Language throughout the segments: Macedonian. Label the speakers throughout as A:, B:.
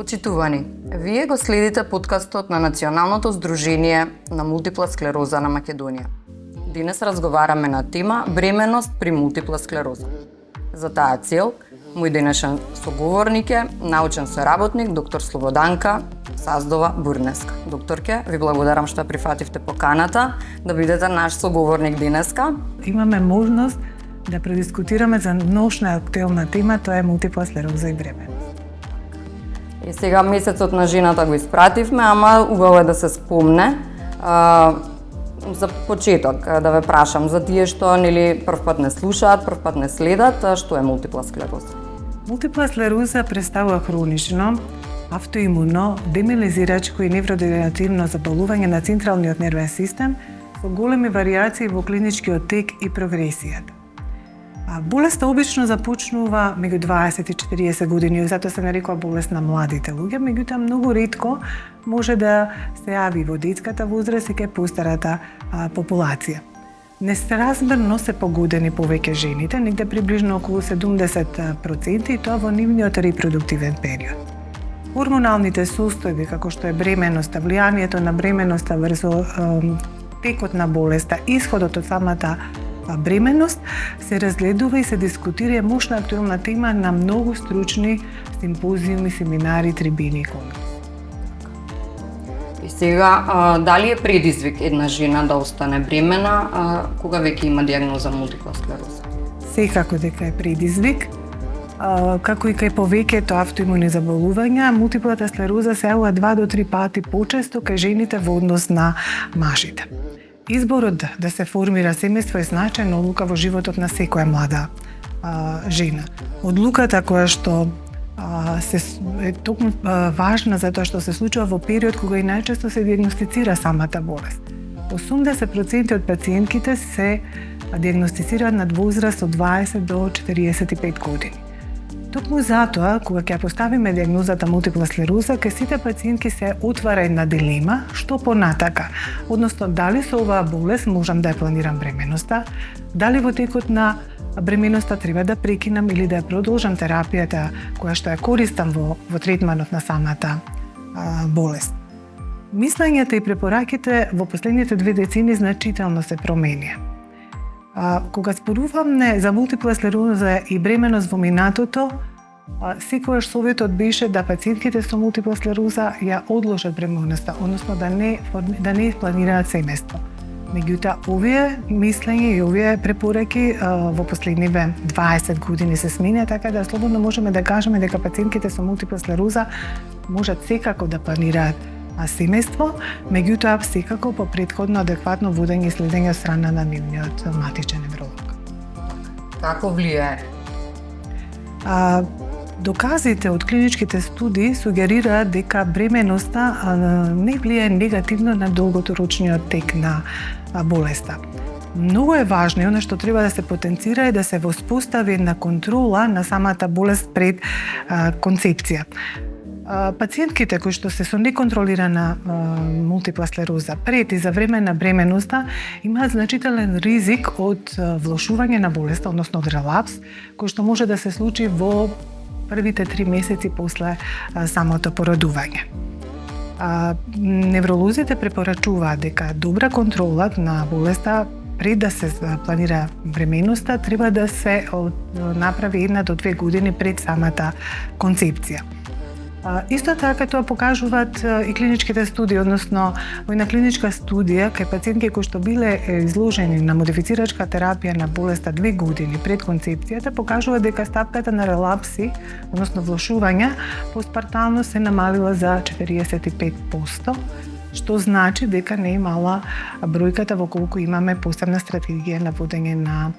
A: Почитувани, вие го следите подкастот на Националното здружение на мултипла склероза на Македонија. Денес разговараме на тема бременност при мултипла склероза. За таа цел, мој денешен соговорник е научен соработник доктор Слободанка Саздова-Бурнеска. Докторке, ви благодарам што прифативте поканата да бидете наш соговорник денеска.
B: Имаме можност да предискутираме за ношна актуелна тема, тоа е мултипла склероза и бременност.
A: И сега месецот на жената го испративме, ама убаво е да се спомне. За почеток да ве прашам за тие што првпат не слушаат, првпат не следат, што е мултипла склероза?
B: Мултипла склероза представува хронично, автоимуно, демилизирачко и невродегенеративно заболување на централниот нервен систем со големи варијации во клиничкиот тек и прогресијата. Болеста обично започнува меѓу 20 и 40 години, затоа се нарекува болест на младите луѓе, меѓутоа многу ретко може да се јави во детската возраст и кај постарата популација. Несразмерно се погодени повеќе жените, негде приближно околу 70% и тоа во нивниот репродуктивен период. Хормоналните состојби, како што е бременоста, влијанието на бременоста врзу текот на болеста, исходот од самата бременност, се разгледува и се дискутира, е мощна актуелна тема на многу стручни симпозиуми, семинари, трибини и конгреси.
A: И сега, дали е предизвик една жена да остане бремена кога веќе има дијагноза мултипла склероза?
B: Секако дека е предизвик. Како и кај повеќето автоимуни заболувања, мултиплата склероза се јавува 2 до 3 пати почесто кај жените во однос на мажите. Изборот да се формира семејство е значајна одлука во животот на секоја млада жена. Одлуката која што е токму важна затоа што се случува во период кога и најчесто се дијагностицира самата болест. 80% од пациентките се дијагностицираат на возраст од 20 до 45 години. Токму затоа, кога ќе поставиме дијагнозата мултипла склероза, кај сите пациентки се отвара една дилема, што понатака, односно дали со оваа болест можам да ја планирам бременоста, дали во текот на бременоста треба да прекинам или да ја продолжам терапијата која што ја користам во третманот на самата болест. Мислењата и препораките во последните 2 децени значително се променија. Кога зборуваме за мултипла склероза и бременост во минатото, секогаш советот беше да пациентките со мултипла склероза ја одложат бременоста, односно да не планираат семејство. Меѓутоа, овие мислења и овие препораки во последниве 20 години се сменија, така да слободно можеме да кажеме дека пациентките со мултипла склероза можат секако да планираат семејство, меѓутоа секако по претходно адекватно водење и следење од страна на нивниот матичен невролог.
A: Како влијае?
B: Доказите од клиничките студии сугерираат дека бременоста не влијае негативно на долготорочниот тек на болеста. Многу е важно и она што треба да се потенцира е да се воспостави една контрола на самата болест пред концепција. Пациентките кои што се со неконтролирана мултипла склероза пред и за време на бременоста имаат значителен ризик од влошување на болеста, односно од релапс, кој што може да се случи во првите 3 месеци после самото породување. Невролозите препорачуваат дека добра контрола на болеста пред да се планира бременоста треба да се направи 1 до 2 години пред самата концепција. Исто така тоа покажуваат и клиничките студии, односно во една клиничка студија кај пациентки кои што биле изложени на модифицирачка терапија на болеста 2 години пред концепцијата, покажува дека стапката на релапси, односно влошувања, постпартално се намалила за 45%, што значи дека не е мала бројката во колку имаме посебна стратегија на водење на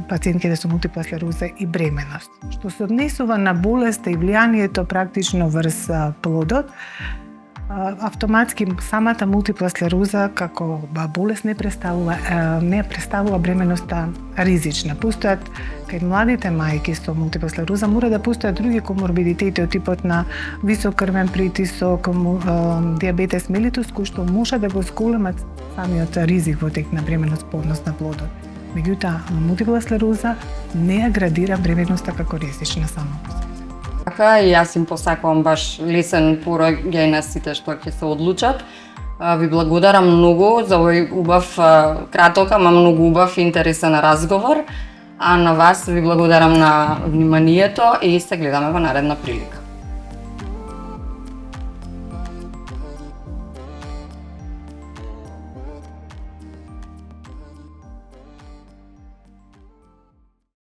B: пациентките со мултипла склероза и бременост. Што се однесува на болеста и влијанието практично врз плодот, автоматски самата мултипла склероза како болест не представува бременоста ризична. Постојат кај младите мајки со мултипла склероза мора да постојат други коморбидитети од типот на висок крвен притисок, дијабетес мелитус, кои што може да го зголемат самиот ризик во тек на бременост по однос на плодот. Меѓутоа, мултипла склероза не ја градира бременоста како ризична само.
A: така и јас им посакувам баш лесен пороѓај на сите што ќе се одлучат. Ви благодарам многу за овој убав, краток, ама многу убав и интересен разговор. А на вас ви благодарам на вниманието и се гледаме во наредна прилика.